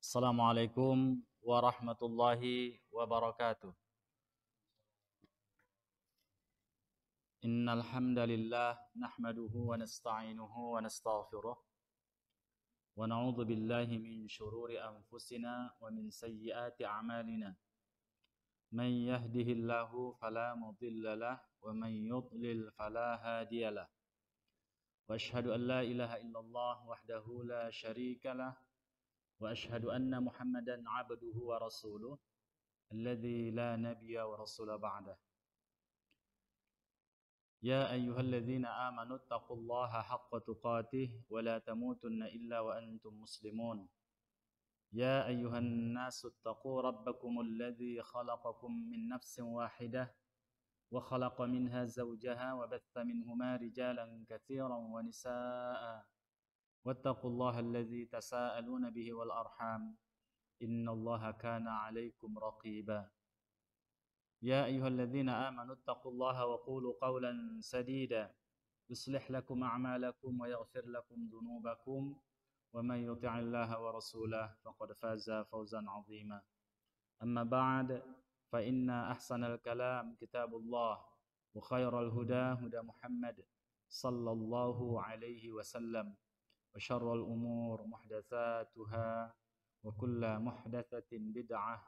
Assalamualaikum warahmatullahi wabarakatuh. Innal hamdalillah nahmaduhu wa nasta'inuhu wa nastaghfiruh wa na'udzu billahi min shururi anfusina wa min sayyiati a'malina. Man yahdihillahu fala mudilla lahu wa man yudlil fala hadiya lahu. Wa asyhadu an la ilaha illallah wahdahu la syarika lahu wa asyhadu anna Muhammadan 'abduhu wa rasuluh alladzi la nabiyya wa rasula ba'dah. Ya ayyuhalladzina amanu taqullaha haqqa tuqatih wa la tamutunna illa wa antum muslimun. Ya ayyuhan nasu taqu rabbakumul ladzi khalaqakum min nafsin wahidah wa khalaqa minha zawjaha wa batha minhuma rijalan katsiran wa nisaa'a. Wattaqullaha alladzi tasaaluna bihi wal arham innallaha kana 'alaikum raqiba. Ya ayyuhalladzina amanu taqullaha wa qulu qawlan sadida yuslih lakum a'malakum wa yaghfir lakum dhunubakum wa man yuti'illaha wa rasulahu faqad faza fawzan 'azima. Amma ba'd fa inna ahsanal kalam kitabullah wa khairal huda huda Muhammad sallallahu alaihi wasallam. Wa syarrul umur muhdatsatuha wa kullu muhdatsatin bid'ah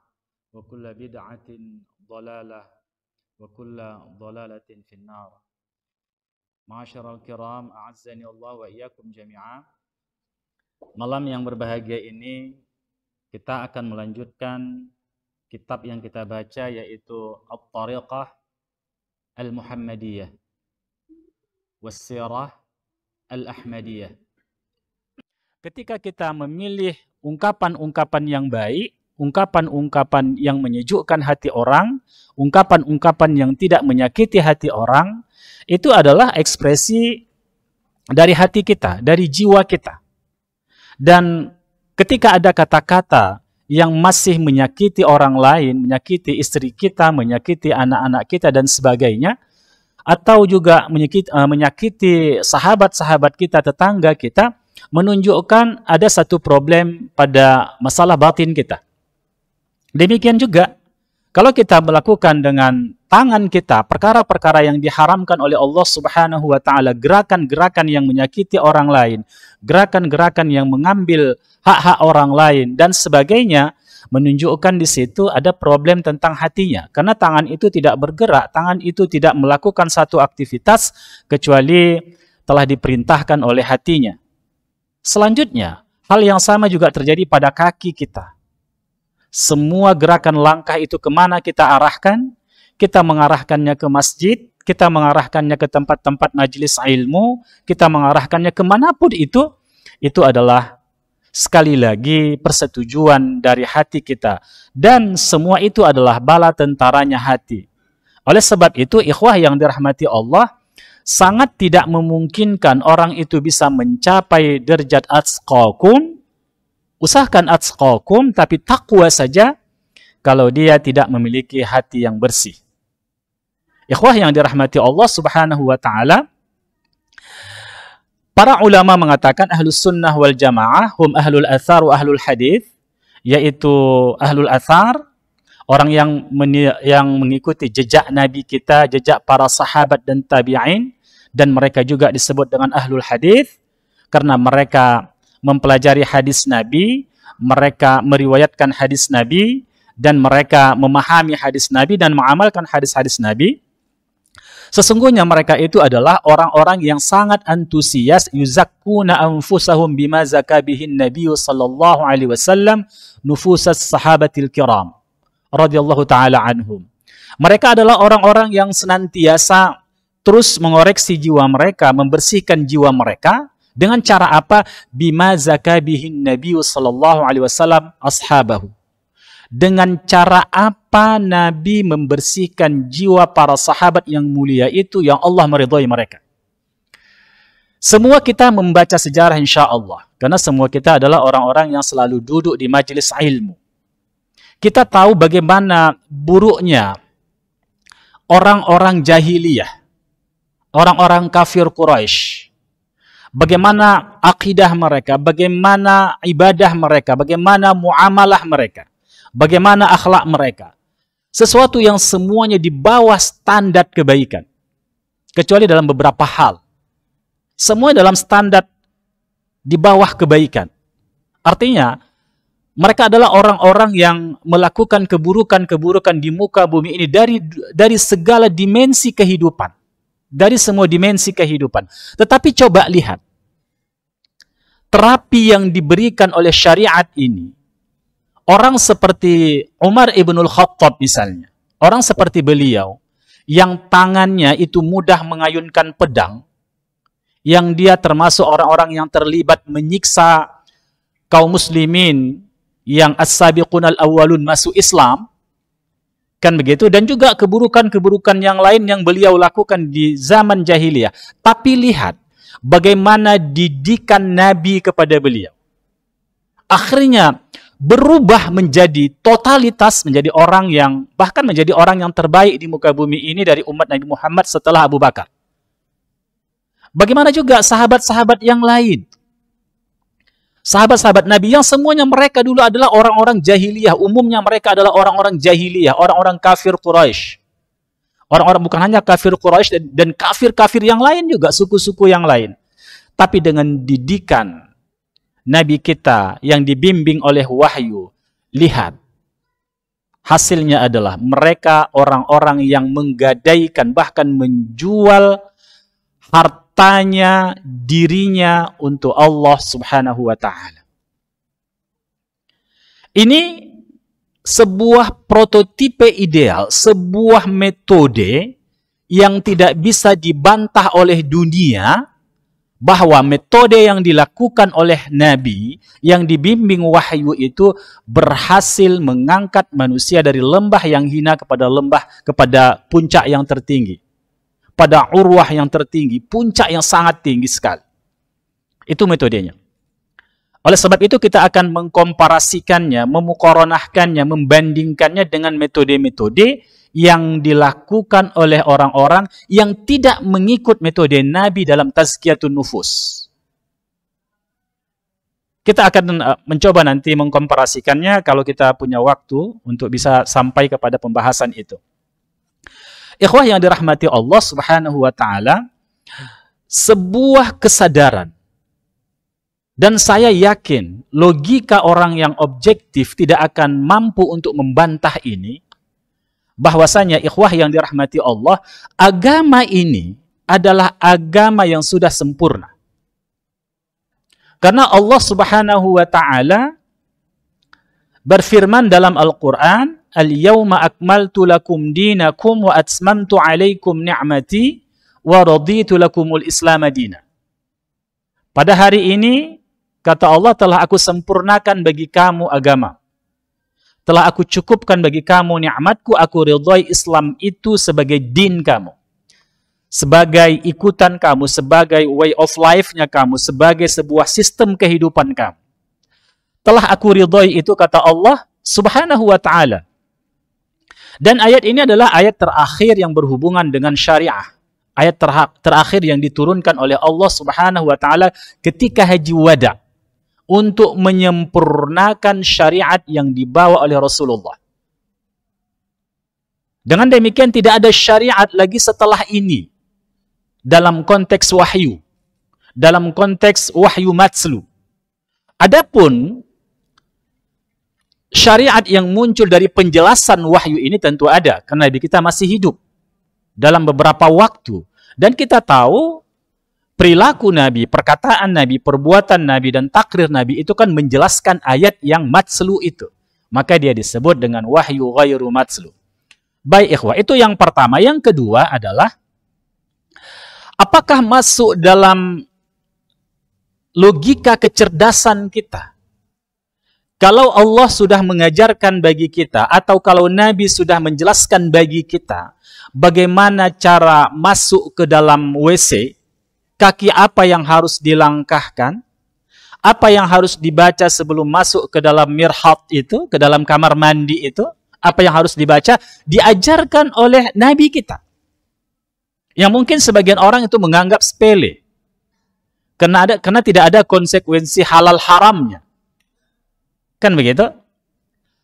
wa kullu bid'atin dhalalah wa kullu dhalalatin finnar. Ma'asyiral kiram, a'azzani Allah wa iyyakum jami'a. Malam yang berbahagia ini kita akan melanjutkan kitab yang kita baca, yaitu At-Tariqah Al-Muhammadiyah Was-Sirah Al-Ahmadiyah. Ketika kita memilih ungkapan-ungkapan yang baik, ungkapan-ungkapan yang menyejukkan hati orang, ungkapan-ungkapan yang tidak menyakiti hati orang, itu adalah ekspresi dari hati kita, dari jiwa kita. Dan ketika ada kata-kata yang masih menyakiti orang lain, menyakiti istri kita, menyakiti anak-anak kita dan sebagainya, atau juga menyakiti sahabat-sahabat kita, tetangga kita, menunjukkan ada satu problem pada masalah batin kita. Demikian juga kalau kita melakukan dengan tangan kita perkara-perkara yang diharamkan oleh Allah Subhanahu wa taala, gerakan-gerakan yang menyakiti orang lain, gerakan-gerakan yang mengambil hak-hak orang lain dan sebagainya, menunjukkan di situ ada problem tentang hatinya. Karena tangan itu tidak bergerak, tangan itu tidak melakukan satu aktivitas kecuali telah diperintahkan oleh hatinya. Selanjutnya, hal yang sama juga terjadi pada kaki kita. Semua gerakan langkah itu kemana kita arahkan? Kita mengarahkannya ke masjid, kita mengarahkannya ke tempat-tempat majelis ilmu, kita mengarahkannya kemanapun itu adalah sekali lagi persetujuan dari hati kita. Dan semua itu adalah bala tentaranya hati. Oleh sebab itu, ikhwah yang dirahmati Allah, sangat tidak memungkinkan orang itu bisa mencapai derajat atqakum. Usahakan atqakum, tapi takwa saja kalau dia tidak memiliki hati yang bersih. Ikhwah yang dirahmati Allah Subhanahu wa taala, para ulama mengatakan ahlus sunnah wal jamaah hum ahlul athar wa ahlul hadith, yaitu ahlul athar, orang yang mengikuti jejak Nabi kita, jejak para sahabat dan tabi'in, dan mereka juga disebut dengan ahlul hadith karena mereka mempelajari hadis Nabi, mereka meriwayatkan hadis Nabi, dan mereka memahami hadis Nabi dan mengamalkan hadis-hadis Nabi. Sesungguhnya mereka itu adalah orang-orang yang sangat antusias, yuzakkuna anfusahum bima zakabihin Nabi sallallahu alaihi wasallam nufusas sahabatil kiram radhiyallahu taala anhum. Mereka adalah orang-orang yang senantiasa terus mengoreksi jiwa mereka, membersihkan jiwa mereka dengan cara apa? Bima zakabihin Nabi sallallahu alaihi wasallam ashabahu. Dengan cara apa Nabi membersihkan jiwa para sahabat yang mulia itu, yang Allah meridhai mereka. Semua kita membaca sejarah insya Allah, karena semua kita adalah orang-orang yang selalu duduk di majelis ilmu. Kita tahu bagaimana buruknya orang-orang jahiliyah, orang-orang kafir Quraisy, bagaimana akidah mereka, bagaimana ibadah mereka, bagaimana muamalah mereka, bagaimana akhlak mereka. Sesuatu yang semuanya di bawah standar kebaikan. Kecuali dalam beberapa hal. Semua dalam standar di bawah kebaikan. Artinya, mereka adalah orang-orang yang melakukan keburukan-keburukan di muka bumi ini dari segala dimensi kehidupan. Dari semua dimensi kehidupan. Tetapi coba lihat. Terapi yang diberikan oleh syariat ini. Orang seperti Umar ibnul Khattab misalnya. Orang seperti beliau. Yang tangannya itu mudah mengayunkan pedang. Yang dia termasuk orang-orang yang terlibat menyiksa kaum muslimin. Yang as-sabiqun al-awwalun masuk Islam. Kan begitu, dan juga keburukan-keburukan yang lain yang beliau lakukan di zaman jahiliyah. Tapi lihat bagaimana didikan Nabi kepada beliau. Akhirnya berubah menjadi totalitas, menjadi orang yang, bahkan menjadi orang yang terbaik di muka bumi ini dari umat Nabi Muhammad setelah Abu Bakar. Bagaimana juga sahabat-sahabat yang lain. Sahabat-sahabat Nabi yang semuanya mereka dulu adalah orang-orang jahiliyah. Umumnya mereka adalah orang-orang jahiliyah, orang-orang kafir Quraisy. Orang-orang bukan hanya kafir Quraisy dan kafir-kafir yang lain juga, suku-suku yang lain. Tapi dengan didikan Nabi kita yang dibimbing oleh wahyu, lihat. Hasilnya adalah mereka orang-orang yang menggadaikan, bahkan menjual hartanya, dirinya untuk Allah subhanahu wa ta'ala. Ini sebuah prototipe ideal, sebuah metode yang tidak bisa dibantah oleh dunia, bahwa metode yang dilakukan oleh Nabi, yang dibimbing wahyu itu berhasil mengangkat manusia dari lembah yang hina kepada puncak yang tertinggi. Pada urwah yang tertinggi, puncak yang sangat tinggi sekali. Itu metodenya. Oleh sebab itu kita akan mengkomparasikannya, memukoronahkannya, membandingkannya dengan metode-metode yang dilakukan oleh orang-orang yang tidak mengikut metode Nabi dalam tazkiyatun nufus. Kita akan mencoba nanti mengkomparasikannya kalau kita punya waktu untuk bisa sampai kepada pembahasan itu. Ikhwah yang dirahmati Allah subhanahu wa ta'ala, sebuah kesadaran, dan saya yakin logika orang yang objektif tidak akan mampu untuk membantah ini, bahwasanya ikhwah yang dirahmati Allah, agama ini adalah agama yang sudah sempurna. Karena Allah subhanahu wa ta'ala berfirman dalam Al-Quran, Al-yawma akmaltu lakum dinakum wa atmamtu alaikum ni'mati wa raditu lakumul islam dina. Pada hari ini, kata Allah, telah aku sempurnakan bagi kamu agama. Telah aku cukupkan bagi kamu nikmatku, aku ridhai Islam itu sebagai din kamu. Sebagai ikutan kamu, sebagai way of life-nya kamu, sebagai sebuah sistem kehidupan kamu. Telah aku ridhai itu, kata Allah subhanahu wa ta'ala. Dan ayat ini adalah ayat terakhir yang berhubungan dengan syariah. Ayat terakhir yang diturunkan oleh Allah subhanahu wa ta'ala ketika haji wada. Untuk menyempurnakan syariat yang dibawa oleh Rasulullah. Dengan demikian tidak ada syariat lagi setelah ini. Dalam konteks wahyu. Dalam konteks wahyu matslu. Adapun syariat yang muncul dari penjelasan wahyu ini tentu ada. Karena Nabi kita masih hidup. Dalam beberapa waktu. Dan kita tahu perilaku Nabi, perkataan Nabi, perbuatan Nabi, dan takrir Nabi itu kan menjelaskan ayat yang matslu itu. Maka dia disebut dengan wahyu ghairu matslu. Baik ikhwah, itu yang pertama. Yang kedua adalah, apakah masuk dalam logika kecerdasan kita? Kalau Allah sudah mengajarkan bagi kita, atau kalau Nabi sudah menjelaskan bagi kita, bagaimana cara masuk ke dalam WC, kaki apa yang harus dilangkahkan, apa yang harus dibaca sebelum masuk ke dalam mirhat itu, ke dalam kamar mandi itu, apa yang harus dibaca, diajarkan oleh Nabi kita. Yang mungkin sebagian orang itu menganggap sepele. Karena tidak ada konsekuensi halal haramnya. Kan begitu?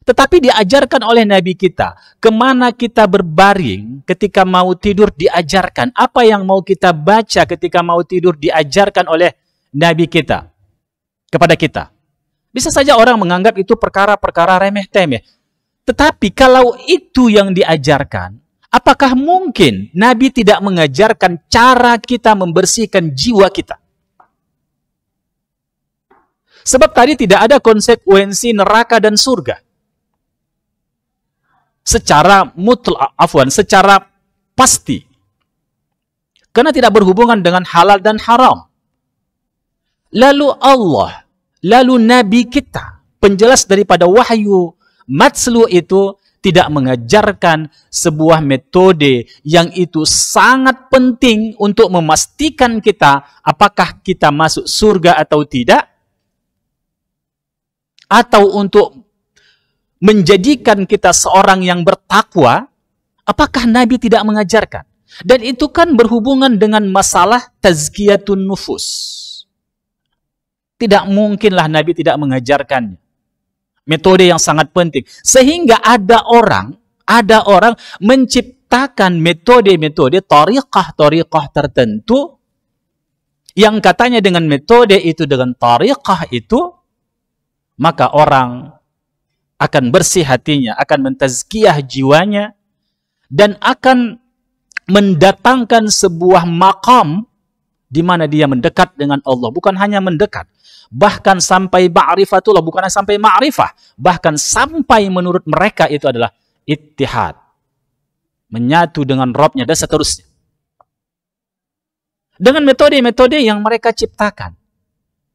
Tetapi diajarkan oleh Nabi kita, kemana kita berbaring ketika mau tidur diajarkan. Apa yang mau kita baca ketika mau tidur diajarkan oleh Nabi kita kepada kita. Bisa saja orang menganggap itu perkara-perkara remeh-temeh. Tetapi kalau itu yang diajarkan, apakah mungkin Nabi tidak mengajarkan cara kita membersihkan jiwa kita? Sebab tadi tidak ada konsekuensi neraka dan surga. Secara pasti. Karena tidak berhubungan dengan halal dan haram. Lalu Allah, lalu Nabi kita, penjelas daripada wahyu matslu itu tidak mengajarkan sebuah metode yang itu sangat penting untuk memastikan kita apakah kita masuk surga atau tidak, atau untuk menjadikan kita seorang yang bertakwa. Apakah Nabi tidak mengajarkan? Dan itu kan berhubungan dengan masalah tazkiyatun nufus. Tidak mungkinlah Nabi tidak mengajarkannya. Metode yang sangat penting. Sehingga ada orang menciptakan metode-metode tariqah tertentu yang katanya dengan metode itu, dengan tariqah itu, maka orang akan bersih hatinya, akan mentazkiyah jiwanya, dan akan mendatangkan sebuah maqam di mana dia mendekat dengan Allah. Bukan hanya mendekat, bahkan sampai ma'rifatullah, bukan hanya sampai ma'rifah, bahkan sampai menurut mereka itu adalah ittihad, menyatu dengan Rabbnya dan seterusnya. Dengan metode-metode yang mereka ciptakan.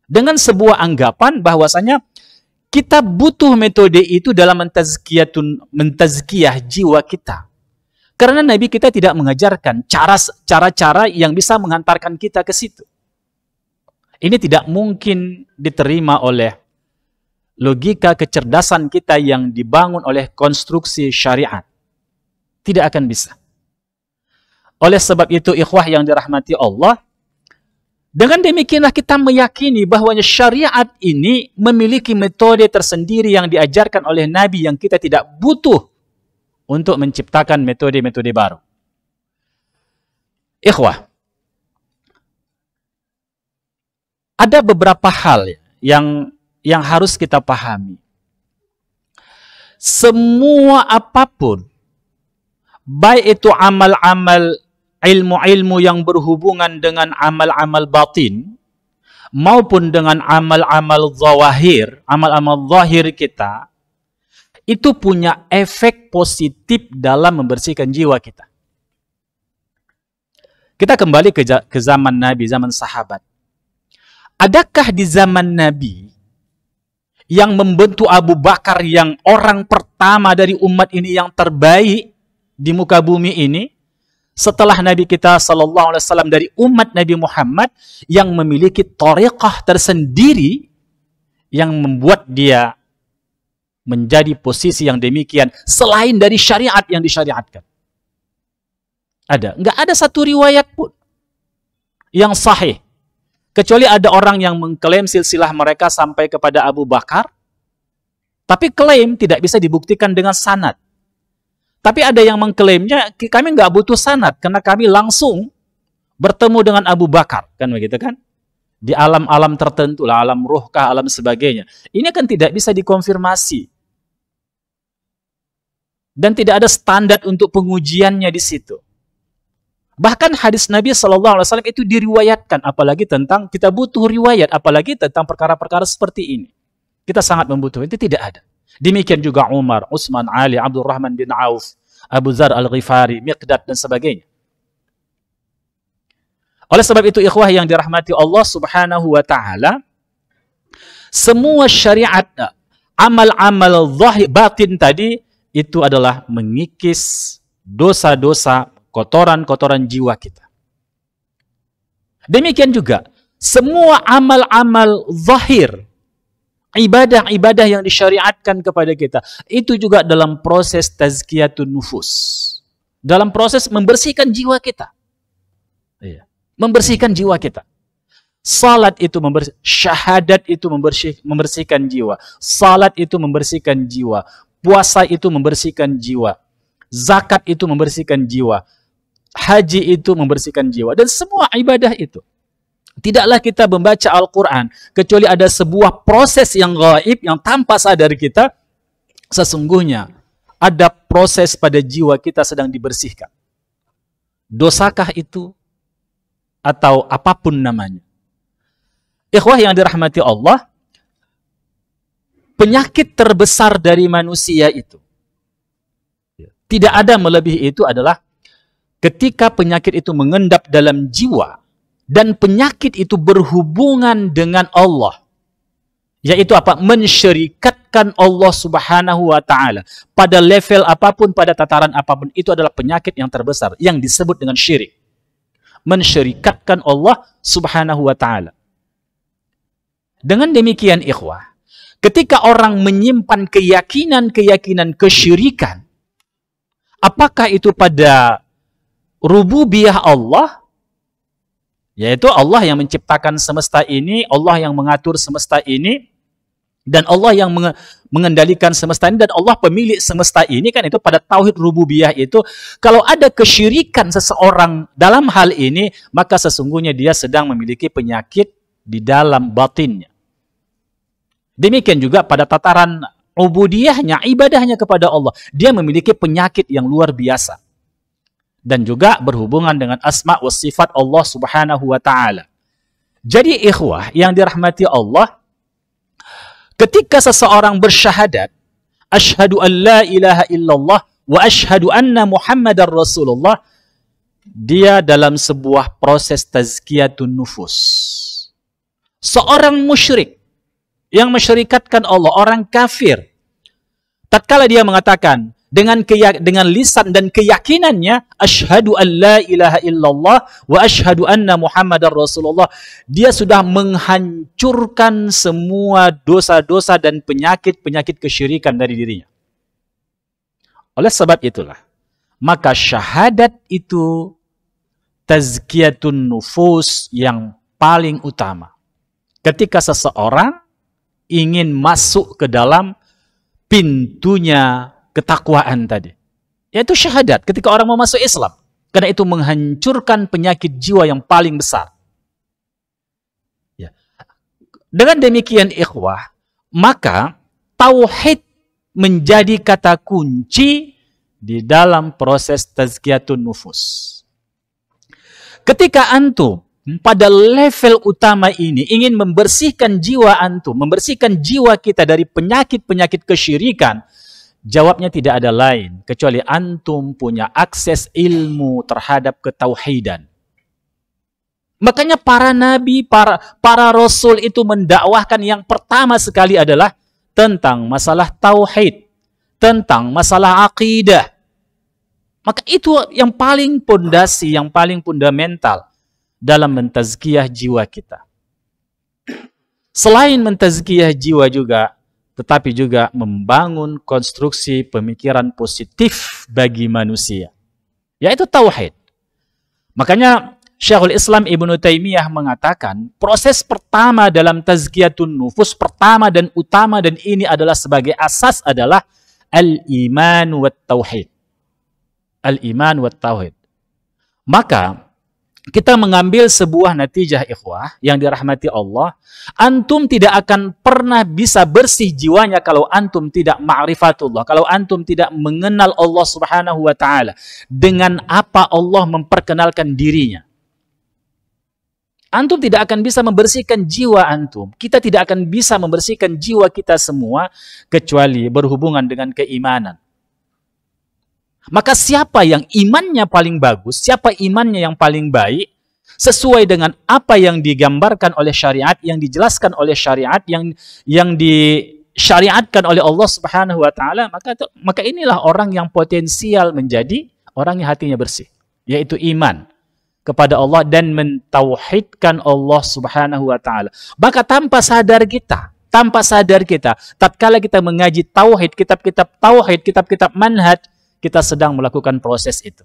Dengan sebuah anggapan bahwasanya kita butuh metode itu dalam mentazkiyah jiwa kita. Karena Nabi kita tidak mengajarkan cara-cara yang bisa mengantarkan kita ke situ. Ini tidak mungkin diterima oleh logika kecerdasan kita yang dibangun oleh konstruksi syariat. Tidak akan bisa. Oleh sebab itu, ikhwah yang dirahmati Allah, dengan demikianlah kita meyakini bahwa syariat ini memiliki metode tersendiri yang diajarkan oleh Nabi yang kita tidak butuh untuk menciptakan metode-metode baru. Ikhwah, ada beberapa hal yang harus kita pahami. Semua apapun, baik itu amal-amal, ilmu-ilmu yang berhubungan dengan amal-amal batin, maupun dengan amal-amal zawahir, amal-amal zahir kita, itu punya efek positif dalam membersihkan jiwa kita. Kita kembali ke zaman Nabi, zaman sahabat. Adakah di zaman Nabi yang membentuk Abu Bakar yang orang pertama dari umat ini yang terbaik di muka bumi ini, setelah Nabi kita SAW dari umat Nabi Muhammad yang memiliki thariqah tersendiri yang membuat dia menjadi posisi yang demikian selain dari syariat yang disyariatkan? Ada? Enggak ada satu riwayat pun yang sahih. Kecuali ada orang yang mengklaim silsilah mereka sampai kepada Abu Bakar, tapi klaim tidak bisa dibuktikan dengan sanad. Tapi ada yang mengklaimnya, kami nggak butuh sanad, karena kami langsung bertemu dengan Abu Bakar. Kan begitu kan? Di alam-alam tertentu lah, alam ruhkah, alam sebagainya. Ini kan tidak bisa dikonfirmasi. Dan tidak ada standar untuk pengujiannya di situ. Bahkan hadis Nabi SAW itu diriwayatkan, apalagi tentang, kita butuh riwayat, apalagi tentang perkara-perkara seperti ini. Kita sangat membutuhkan, itu tidak ada. Demikian juga Umar, Utsman, Ali, Abdurrahman bin Auf, Abu Dzar Al-Ghifari, Miqdad, dan sebagainya. Oleh sebab itu, ikhwah yang dirahmati Allah Subhanahu wa Ta'ala, semua syariat, amal-amal zahir batin tadi, itu adalah mengikis dosa-dosa, kotoran-kotoran jiwa kita. Demikian juga, semua amal-amal zahir, ibadah-ibadah yang disyariatkan kepada kita, itu juga dalam proses tazkiyatun nufus. Dalam proses membersihkan jiwa kita. Membersihkan jiwa kita. Salat itu syahadat itu membersihkan jiwa. Salat itu membersihkan jiwa. Puasa itu membersihkan jiwa. Zakat itu membersihkan jiwa. Haji itu membersihkan jiwa. Dan semua ibadah itu. Tidaklah kita membaca Al-Quran kecuali ada sebuah proses yang gaib yang tanpa sadar kita, sesungguhnya ada proses pada jiwa kita sedang dibersihkan. Dosakah itu? Atau apapun namanya. Ikhwah yang dirahmati Allah, penyakit terbesar dari manusia itu, tidak ada melebihi itu adalah ketika penyakit itu mengendap dalam jiwa dan penyakit itu berhubungan dengan Allah. Yaitu apa? Mensyirikatkan Allah Subhanahu wa Ta'ala. Pada level apapun, pada tataran apapun, itu adalah penyakit yang terbesar yang disebut dengan syirik. Mensyirikatkan Allah Subhanahu wa Ta'ala. Dengan demikian ikhwah, ketika orang menyimpan keyakinan-keyakinan kesyirikan, apakah itu pada rububiyah Allah, yaitu Allah yang menciptakan semesta ini, Allah yang mengatur semesta ini, dan Allah yang mengendalikan semesta ini, dan Allah pemilik semesta ini, kan itu pada tauhid rububiyah itu, kalau ada kesyirikan seseorang dalam hal ini, maka sesungguhnya dia sedang memiliki penyakit di dalam batinnya. Demikian juga pada tataran ubudiyahnya, ibadahnya kepada Allah. Dia memiliki penyakit yang luar biasa. Dan juga berhubungan dengan asma wa sifat Allah Subhanahu wa Ta'ala. Jadi ikhwah yang dirahmati Allah, ketika seseorang bersyahadat, asyhadu an la ilaha illallah wa asyhadu anna Muhammadar Rasulullah, dia dalam sebuah proses tazkiyatun nufus. Seorang musyrik yang mensyirikatkan Allah, orang kafir, tatkala dia mengatakan dengan lisan dan keyakinannya, asyhadu an la ilaha illallah wa asyhadu anna Muhammadar Rasulullah, dia sudah menghancurkan semua dosa-dosa dan penyakit-penyakit kesyirikan dari dirinya. Oleh sebab itulah, maka syahadat itu tazkiyatun nufus yang paling utama. Ketika seseorang ingin masuk ke dalam pintunya ketakwaan tadi, yaitu syahadat, ketika orang mau masuk Islam, karena itu menghancurkan penyakit jiwa yang paling besar. Ya. Dengan demikian ikhwah, maka tauhid menjadi kata kunci di dalam proses tazkiyatun nufus. Ketika antum pada level utama ini ingin membersihkan jiwa antum, membersihkan jiwa kita dari penyakit-penyakit kesyirikan, jawabnya tidak ada lain kecuali antum punya akses ilmu terhadap ketauhidan. Makanya para nabi, para rasul itu mendakwahkan yang pertama sekali adalah tentang masalah tauhid, tentang masalah akidah. Maka itu yang paling pondasi, yang paling fundamental dalam mentazkiyah jiwa kita. Selain mentazkiyah jiwa juga, tetapi juga membangun konstruksi pemikiran positif bagi manusia, yaitu tauhid. Makanya Syekhul Islam Ibnu Taimiyah mengatakan, proses pertama dalam tazkiyatun nufus, pertama dan utama, dan ini adalah sebagai asas, adalah al-iman wa tauhid. Al-iman wa tauhid. Maka kita mengambil sebuah natijah ikhwah yang dirahmati Allah, antum tidak akan pernah bisa bersih jiwanya kalau antum tidak ma'rifatullah, kalau antum tidak mengenal Allah Subhanahu wa Ta'ala, dengan apa Allah memperkenalkan dirinya. Antum tidak akan bisa membersihkan jiwa antum, kita tidak akan bisa membersihkan jiwa kita semua kecuali berhubungan dengan keimanan. Maka siapa yang imannya paling bagus, siapa imannya yang paling baik, sesuai dengan apa yang digambarkan oleh syariat, yang dijelaskan oleh syariat, yang disyariatkan oleh Allah Subhanahu wa Ta'ala, maka inilah orang yang potensial menjadi orang yang hatinya bersih, yaitu iman kepada Allah dan mentauhidkan Allah Subhanahu wa Ta'ala. Maka tanpa sadar kita, tatkala kita mengaji tauhid, kitab-kitab tauhid, kitab-kitab manhaj, kita sedang melakukan proses itu.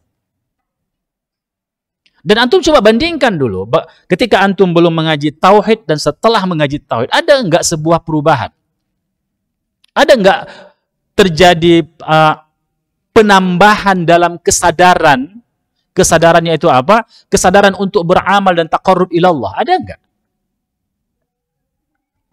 Dan antum coba bandingkan dulu, ketika antum belum mengaji tauhid dan setelah mengaji tauhid, ada enggak sebuah perubahan? Ada enggak terjadi penambahan dalam kesadaran? Kesadarannya itu apa? Kesadaran untuk beramal dan taqarrub ilallah. Ada enggak?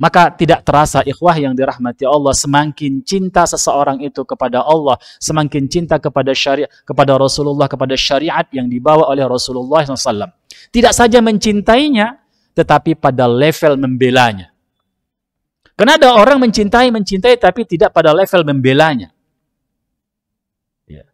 Maka tidak terasa ikhwah yang dirahmati Allah, semakin cinta seseorang itu kepada Allah, semakin cinta kepada syariat, kepada Rasulullah, kepada syariat yang dibawa oleh Rasulullah SAW. Tidak saja mencintainya, tetapi pada level membelanya. Karena ada orang mencintai tapi tidak pada level membelanya. Ya.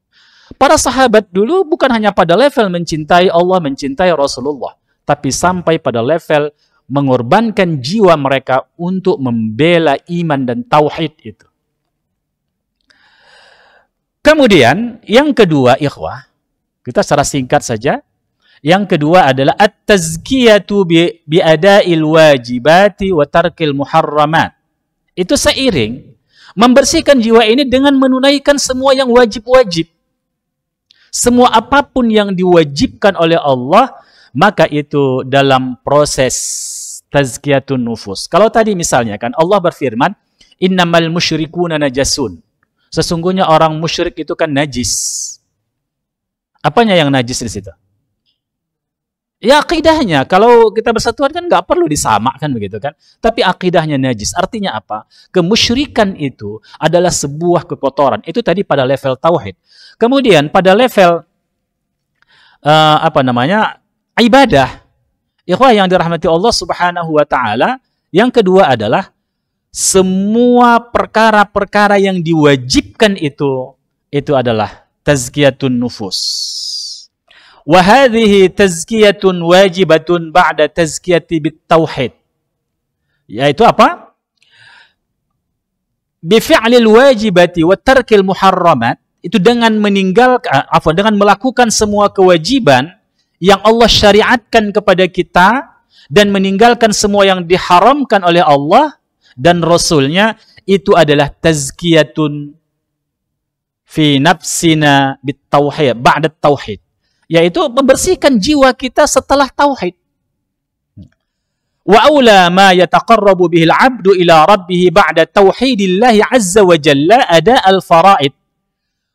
Para sahabat dulu bukan hanya pada level mencintai Allah, mencintai Rasulullah, tapi sampai pada level mengorbankan jiwa mereka untuk membela iman dan tauhid itu. Kemudian yang kedua ikhwah, kita secara singkat saja. Yang kedua adalah at-tazkiyatu bi ada'il wajibati wa tarkil muharramat. Itu seiring membersihkan jiwa ini dengan menunaikan semua yang wajib-wajib. Semua apapun yang diwajibkan oleh Allah, maka itu dalam proses tazkiyatun nufus. Kalau tadi misalnya kan Allah berfirman, innamal musyrikuna najasun. Sesungguhnya orang musyrik itu kan najis. Apanya yang najis di situ? Ya akidahnya. Kalau kita bersatuan kan nggak perlu disamakan begitu kan. Tapi akidahnya najis. Artinya apa? Kemusyrikan itu adalah sebuah kekotoran. Itu tadi pada level tauhid. Kemudian pada level ibadah. Ikhwah yang dirahmati Allah Subhanahu wa taala, yang kedua adalah semua perkara-perkara yang diwajibkan itu adalah tazkiyatun nufus. Wa hadhihi tazkiyatun wajibatun ba'da tazkiyati bit tauhid. Yaitu apa? Bi fi'lil wajibati wa tarkil muharramat, itu dengan dengan melakukan semua kewajiban yang Allah syariatkan kepada kita dan meninggalkan semua yang diharamkan oleh Allah dan Rasulnya, itu adalah tazkiyatun fi nafsina bit tauhid, ba'da tauhid, yaitu membersihkan jiwa kita setelah tauhid. Wa aula ma yataqarrabu bihi al-'abdu ila rabbih ba'da tauhidillahi 'azza wa jalla ada al-fara'id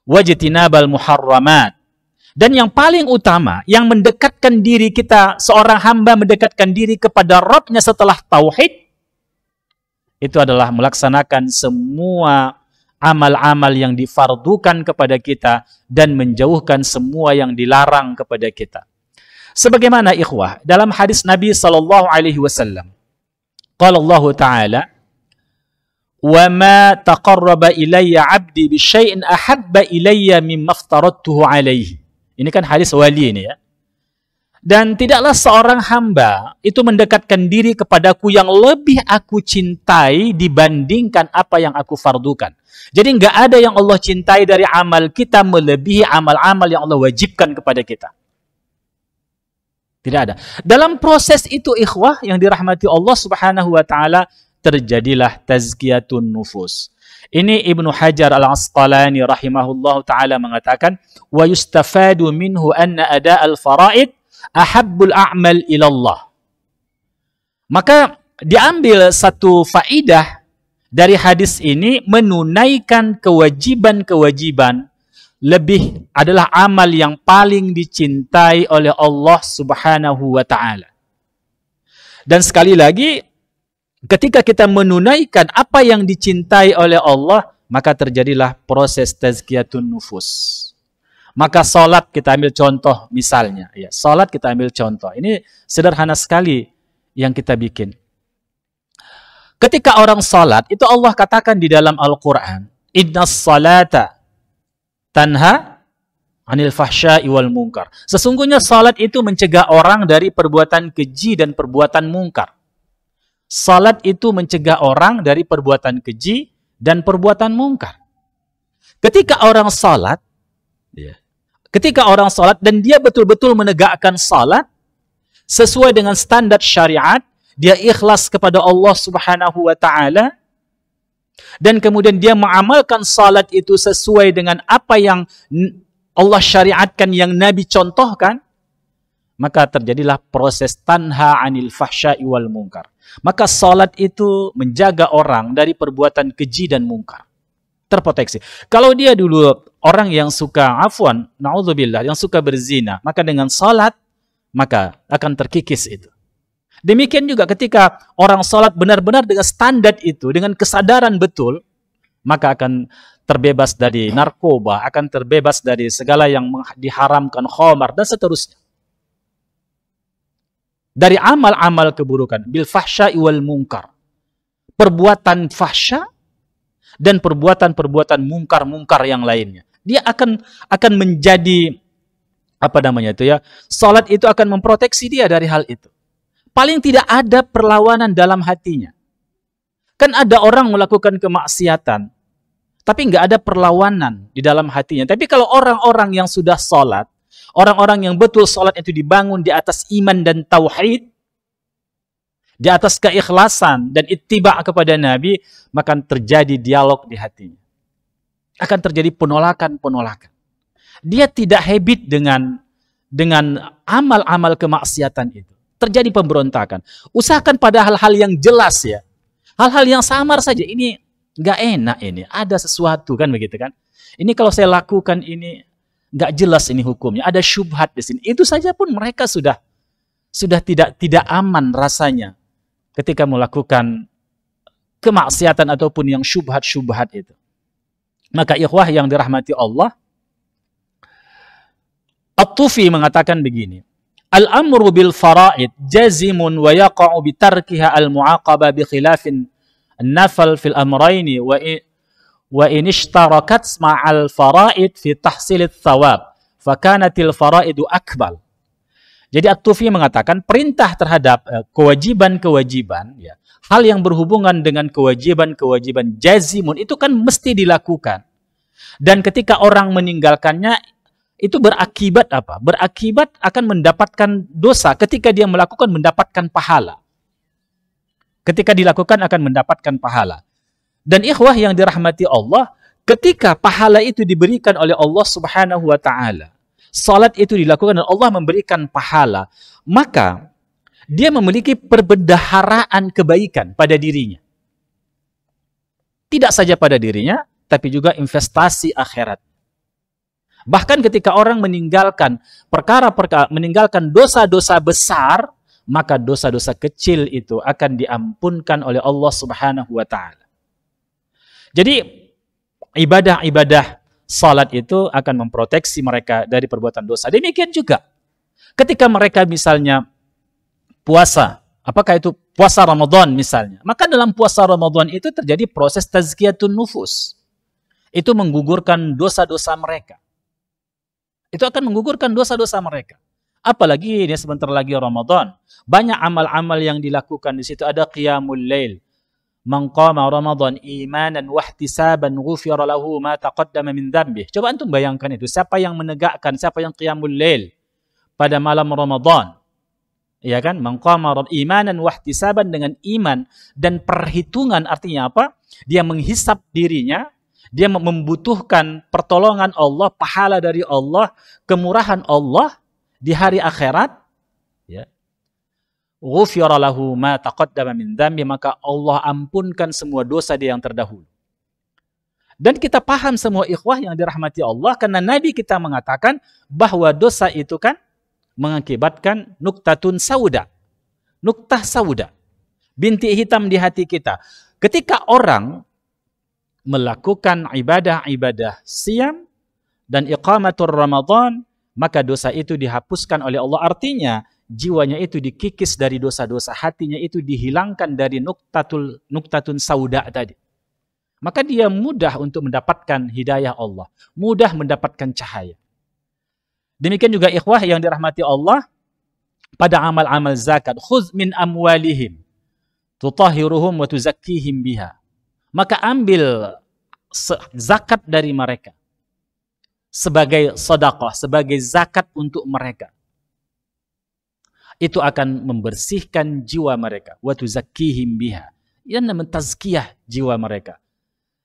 wajtinabal muharramat. Dan yang paling utama, yang mendekatkan diri kita, seorang hamba mendekatkan diri kepada Rabb-nya setelah tauhid, itu adalah melaksanakan semua amal-amal yang difardukan kepada kita dan menjauhkan semua yang dilarang kepada kita. Sebagaimana ikhwah, dalam hadis Nabi SAW, qala Allah Ta'ala, wa ma taqarraba ilayya 'abdi bi syai'in ahabba ilayya mimma aftaradtuhu 'alaihi. Ini kan hadis wali ini ya. Dan tidaklah seorang hamba itu mendekatkan diri kepadaku yang lebih aku cintai dibandingkan apa yang aku fardukan. Jadi nggak ada yang Allah cintai dari amal kita melebihi amal-amal yang Allah wajibkan kepada kita. Tidak ada. Dalam proses itu ikhwah yang dirahmati Allah Subhanahu wa taala, terjadilah tazkiyatun nufus. Ini Ibnu Hajar Al-Asqalani rahimahullah ta'ala mengatakan, wa yustafadu minhu anna ada al-fara'id ahabbul a'mal ilallah. Maka diambil satu faidah dari hadis ini, menunaikan kewajiban-kewajiban adalah amal yang paling dicintai oleh Allah Subhanahu wa ta'ala. Dan sekali lagi, ketika kita menunaikan apa yang dicintai oleh Allah, maka terjadilah proses tazkiyatun nufus. Maka salat kita ambil contoh misalnya. Ya, salat kita ambil contoh. Ini sederhana sekali yang kita bikin. Ketika orang salat, itu Allah katakan di dalam Al-Quran, innas salata tanha anil fahsya'i wal munkar. Sesungguhnya salat itu mencegah orang dari perbuatan keji dan perbuatan mungkar. Salat itu mencegah orang dari perbuatan keji dan perbuatan mungkar. Ketika orang salat dan dia betul-betul menegakkan salat sesuai dengan standar syariat, dia ikhlas kepada Allah Subhanahu wa taala, dan kemudian dia mengamalkan salat itu sesuai dengan apa yang Allah syariatkan, yang Nabi contohkan, maka terjadilah proses tanha anil fahsya'i wal munkar. Maka salat itu menjaga orang dari perbuatan keji dan mungkar. Terproteksi. Kalau dia dulu orang yang suka afwan, na'udzubillah, yang suka berzina, maka dengan salat maka akan terkikis itu. Demikian juga ketika orang salat benar-benar dengan standar itu, dengan kesadaran betul, maka akan terbebas dari narkoba, akan terbebas dari segala yang diharamkan, khamar dan seterusnya. Dari amal-amal keburukan, bil fahsya'i wal munkar. Perbuatan fahsya dan perbuatan-perbuatan mungkar-mungkar yang lainnya. Dia akan menjadi salat itu akan memproteksi dia dari hal itu. Paling tidak ada perlawanan dalam hatinya. Kan ada orang melakukan kemaksiatan, tapi nggak ada perlawanan di dalam hatinya. Tapi kalau orang-orang yang sudah salat, orang-orang yang betul salat itu dibangun di atas iman dan tauhid, di atas keikhlasan dan ittiba' kepada Nabi, maka terjadi dialog di hatinya. Akan terjadi penolakan-penolakan. Dia tidak habit dengan amal-amal kemaksiatan itu. Terjadi pemberontakan. Usahakan pada hal-hal yang jelas ya. Hal-hal yang samar saja. Ini nggak enak ini. Ada sesuatu kan begitu kan. Ini kalau saya lakukan ini nggak jelas ini hukumnya. Ada syubhat di sini. Itu saja pun mereka sudah tidak aman rasanya ketika melakukan kemaksiatan ataupun yang syubhat-syubhat itu. Maka ikhwah yang dirahmati Allah, At-Tufi mengatakan begini, Al-amru bil fara'id jazimun wa yaqa'u bitarkiha al-mu'aqaba bi khilafin an-nafal fil amrayni wa in ishtarakat ma'al fara'id fi tahsil ats-tsawab fa kanatil fara'idu akbal. Jadi At-Tufi mengatakan perintah terhadap kewajiban-kewajiban, ya, hal yang berhubungan dengan kewajiban-kewajiban jazimun itu kan mesti dilakukan. Dan ketika orang meninggalkannya, itu berakibat apa? Berakibat akan mendapatkan dosa. Ketika dia melakukan, mendapatkan pahala. Ketika dilakukan akan mendapatkan pahala. Dan ikhwah yang dirahmati Allah, ketika pahala itu diberikan oleh Allah Subhanahu wa Ta'ala, salat itu dilakukan dan Allah memberikan pahala, maka dia memiliki perbendaharaan kebaikan pada dirinya. Tidak saja pada dirinya, tapi juga investasi akhirat. Bahkan ketika orang meninggalkan meninggalkan dosa-dosa besar, maka dosa-dosa kecil itu akan diampunkan oleh Allah Subhanahu wa Ta'ala. Jadi ibadah-ibadah salat itu akan memproteksi mereka dari perbuatan dosa. Demikian juga ketika mereka misalnya puasa, apakah itu puasa Ramadan misalnya, maka dalam puasa Ramadan itu terjadi proses tazkiyatun nufus. Itu menggugurkan dosa-dosa mereka. Itu akan menggugurkan dosa-dosa mereka. Apalagi ini sebentar lagi Ramadan. Banyak amal-amal yang dilakukan di situ. Ada qiyamul lail. Man qama Ramadan imanan wahtisaban ghufira lahu ma taqaddama min dzambih. Coba antum bayangkan itu. Siapa yang menegakkan, siapa yang qiyamul lail pada malam Ramadan? Ya kan? Man qama imanan wahtisaban, dengan iman dan perhitungan, artinya apa? Dia menghisap dirinya. Dia membutuhkan pertolongan Allah, pahala dari Allah, kemurahan Allah di hari akhirat. Ya. Ghufira lahu ma taqaddama min dzambi, maka Allah ampunkan semua dosa dia yang terdahulu. Dan kita paham semua ikhwah yang dirahmati Allah, karena Nabi kita mengatakan bahwa dosa itu kan mengakibatkan nuktatun sauda. Nuktah sauda. Bintik hitam di hati kita. Ketika orang melakukan ibadah-ibadah siyam dan iqamatur Ramadan, maka dosa itu dihapuskan oleh Allah. Artinya, jiwanya itu dikikis dari dosa-dosa, hatinya itu dihilangkan dari nuktatun sauda tadi. Maka dia mudah untuk mendapatkan hidayah Allah, mudah mendapatkan cahaya. Demikian juga ikhwah yang dirahmati Allah, pada amal-amal zakat, khudz min amwalihim tutahhiruhum wa tuzakkihim biha. Maka ambil zakat dari mereka sebagai sedekah, sebagai zakat untuk mereka. Itu akan membersihkan jiwa mereka. Wa tuzakkihim biha. Yang mentazkiyah jiwa mereka.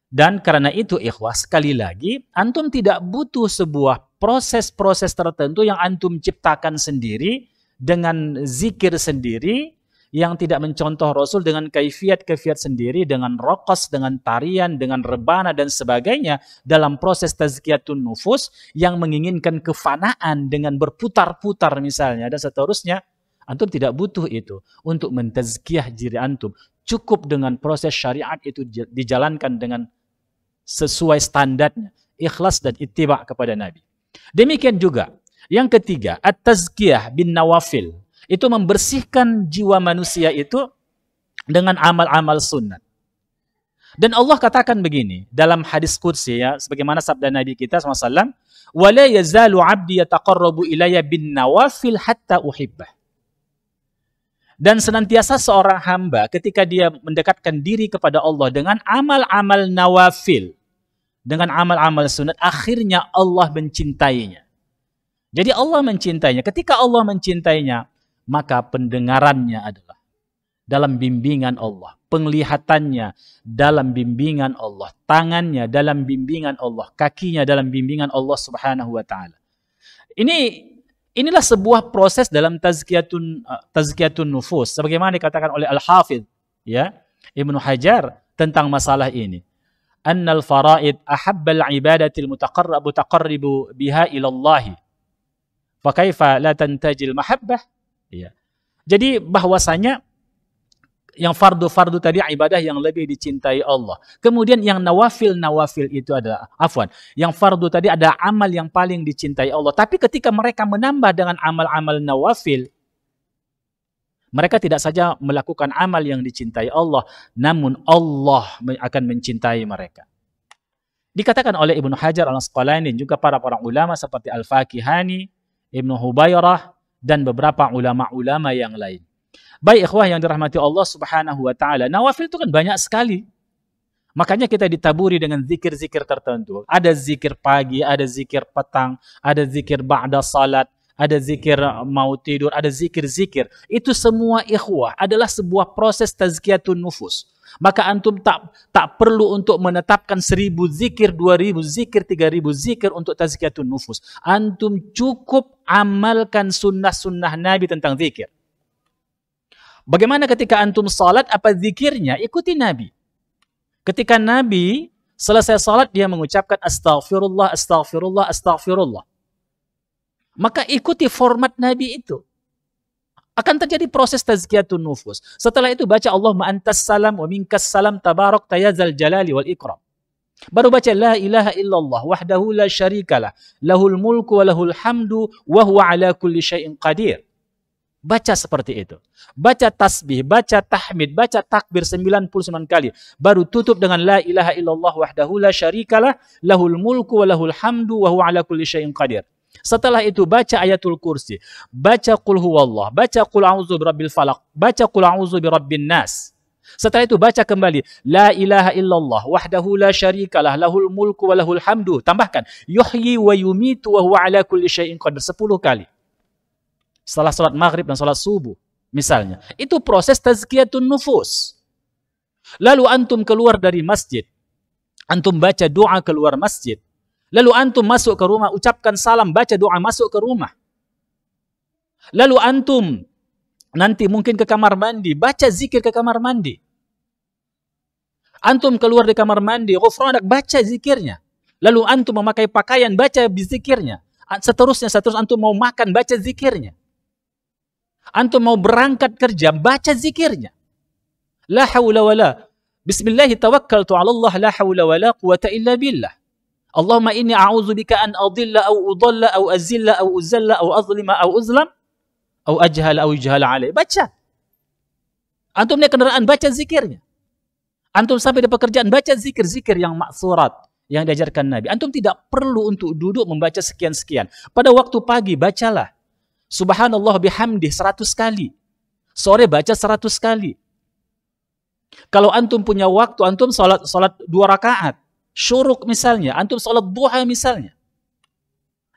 Dan karena itu ikhwah, sekali lagi, antum tidak butuh sebuah proses-proses tertentu yang antum ciptakan sendiri dengan zikir sendiri, yang tidak mencontoh Rasul dengan kaifiat-kaifiat sendiri, dengan raqas, dengan tarian, dengan rebana dan sebagainya dalam proses tazkiyatun nufus yang menginginkan kefanaan dengan berputar-putar misalnya dan seterusnya. Antum tidak butuh itu untuk mentazkiyah diri antum. Cukup dengan proses syariat itu dijalankan dengan sesuai standarnya, ikhlas dan ittiba kepada Nabi. Demikian juga yang ketiga, at-tazkiyah bin nawafil. Itu membersihkan jiwa manusia itu dengan amal-amal sunnah. Dan Allah katakan begini dalam hadis qudsi, ya, sebagaimana sabda Nabi kita SAW, "Wala yazalu 'abdi yataqarrabu ilayya bin nawafil hatta uhibbah." Dan senantiasa seorang hamba ketika dia mendekatkan diri kepada Allah dengan amal-amal nawafil, dengan amal-amal sunat, akhirnya Allah mencintainya. Jadi Allah mencintainya. Ketika Allah mencintainya, maka pendengarannya adalah dalam bimbingan Allah, penglihatannya dalam bimbingan Allah, tangannya dalam bimbingan Allah, kakinya dalam bimbingan Allah Subhanahu wa taala. Inilah sebuah proses dalam tazkiyatun nufus sebagaimana dikatakan oleh Al-Hafidz, ya, Ibnu Hajar tentang masalah ini. Annal faraid ahabbal ibadatil mutaqarribu biha ila Allah. Fa kaifa la tantajil mahabbah? Ya. Jadi bahwasanya yang fardu-fardu tadi ibadah yang lebih dicintai Allah. Kemudian yang nawafil itu adalah, yang fardu tadi ada amal yang paling dicintai Allah. Tapi ketika mereka menambah dengan amal-amal nawafil, mereka tidak saja melakukan amal yang dicintai Allah, namun Allah akan mencintai mereka. Dikatakan oleh Ibnu Hajar Al-Asqalani dan juga para ulama seperti Al-Fakihani, Ibnu Hubairah, dan beberapa ulama-ulama yang lain. Baik ikhwah yang dirahmati Allah Subhanahu wa taala, nawafil itu kan banyak sekali. Makanya kita ditaburi dengan zikir-zikir tertentu. Ada zikir pagi, ada zikir petang, ada zikir ba'da salat, ada zikir mau tidur, ada zikir-zikir. Itu semua ikhwah adalah sebuah proses tazkiyatun nufus. Maka antum tak perlu untuk menetapkan 1000 zikir, 2000 zikir, 3000 zikir untuk tazkiyatun nufus. Antum cukup amalkan sunnah-sunnah Nabi tentang zikir. Bagaimana ketika antum salat, apa zikirnya? Ikuti Nabi. Ketika Nabi selesai salat, dia mengucapkan astaghfirullah, astaghfirullah, astaghfirullah. Maka ikuti format Nabi itu. Akan terjadi proses tazkiyatun nufus. Setelah itu baca Allahumma antas salam wa minkas salam tabarak tayazal jalali wal ikram. Baru baca la ilaha illallah wahdahu la syarikalah lahul mulku wa lahul hamdu wa huwa ala kulli syai'in qadir. Baca seperti itu. Baca tasbih, baca tahmid, baca takbir 99 kali. Baru tutup dengan la ilaha illallah wahdahu la syarikalah lahul mulku wa lahul hamdu wa huwa ala kulli syai'in qadir. Setelah itu baca ayatul kursi, baca qul huwallah, baca qul a'udzu birabbil falaq, baca qul a'udzu birabbin nas. Setelah itu baca kembali la ilaha illallah wahdahu la syarikalah lahul mulku wa lahul hamdu. Tambahkan yuhyi wa yumitu wa huwa ala kulli syai'in qadir 10 kali. Setelah salat maghrib dan salat subuh misalnya. Itu proses tazkiyatun nufus. Lalu antum keluar dari masjid, antum baca doa keluar masjid. Lalu antum masuk ke rumah, ucapkan salam, baca doa masuk ke rumah. Lalu antum nanti mungkin ke kamar mandi, baca zikir ke kamar mandi. Antum keluar di kamar mandi, ghufranak, baca zikirnya. Lalu antum memakai pakaian, baca zikirnya. Seterusnya antum mau makan, baca zikirnya. Antum mau berangkat kerja, baca zikirnya. La hawla wala. Bismillah tawakkaltu ala Allah, la hawla wala quwata illa billah. Allahumma inni a'udzubika an adilla au udalla au azilla au uzalla au azlima au uzlam au ajhala au yujhala alaih. Baca. Antum naik kendaraan, baca zikirnya. Antum sampai di pekerjaan, baca zikir-zikir yang maksurat yang diajarkan Nabi. Antum tidak perlu untuk duduk membaca sekian-sekian. Pada waktu pagi bacalah subhanallah bihamdih 100 kali. Sore baca 100 kali. Kalau antum punya waktu, antum salat 2 rakaat. Syuruk misalnya, antum salat duha misalnya.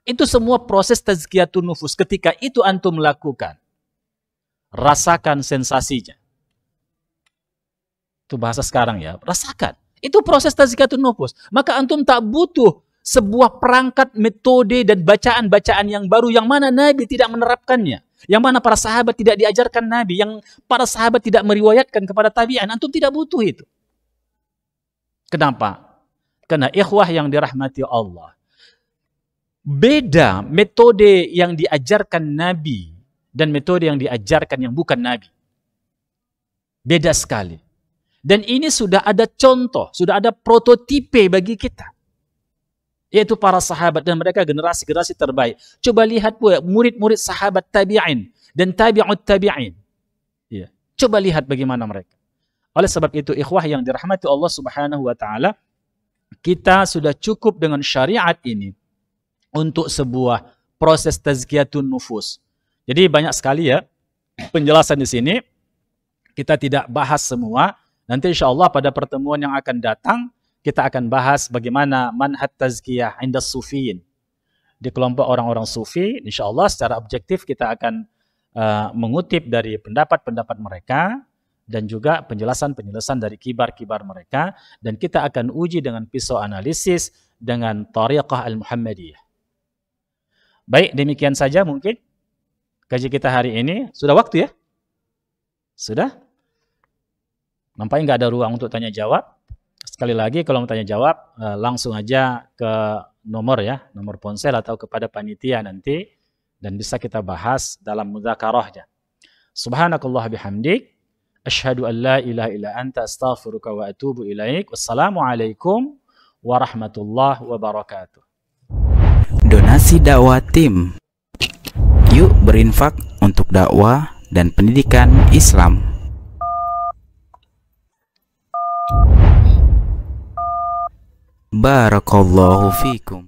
Itu semua proses tazkiyatun nufus. Ketika itu antum lakukan, rasakan sensasinya. Itu bahasa sekarang ya, rasakan. Itu proses tazkiyatun nufus. Maka antum tak butuh sebuah perangkat metode dan bacaan-bacaan yang baru yang mana Nabi tidak menerapkannya. Yang mana para sahabat tidak diajarkan Nabi, yang para sahabat tidak meriwayatkan kepada tabi'in, antum tidak butuh itu. Kenapa? Karena ikhwah yang dirahmati Allah. Beda metode yang diajarkan Nabi dan metode yang diajarkan yang bukan Nabi. Beda sekali. Dan ini sudah ada contoh, sudah ada prototipe bagi kita. Yaitu para sahabat, dan mereka generasi-generasi terbaik. Coba lihat murid-murid sahabat tabi'in dan tabi'ut tabi'in. Ya. Coba lihat bagaimana mereka. Oleh sebab itu, ikhwah yang dirahmati Allah Subhanahu wa taala, kita sudah cukup dengan syariat ini untuk sebuah proses tazkiyatun nufus. Jadi banyak sekali ya penjelasan di sini. Kita tidak bahas semua. Nanti insyaallah pada pertemuan yang akan datang kita akan bahas bagaimana manhaj tazkiyah inda sufiyin. Di kelompok orang-orang sufi, insyaallah secara objektif kita akan mengutip dari pendapat-pendapat mereka dan juga penjelasan-penjelasan dari kibar-kibar mereka, dan kita akan uji dengan pisau analisis dengan tariqah al-Muhammadiyah. Baik, demikian saja mungkin kaji kita hari ini. Sudah waktu ya? Sudah? Nampaknya nggak ada ruang untuk tanya jawab. Sekali lagi kalau mau tanya jawab langsung aja ke nomor ya, nomor ponsel atau kepada panitia nanti, dan bisa kita bahas dalam mudzakarahnya. Subhanakallah bihamdik, asyhadu an la ilaha illa anta astaghfiruka wa atubu ilaik. Wassalamualaikum warahmatullahi wabarakatuh. Donasi dakwah tim. Yuk berinfak untuk dakwah dan pendidikan Islam. Barakallahu fikum.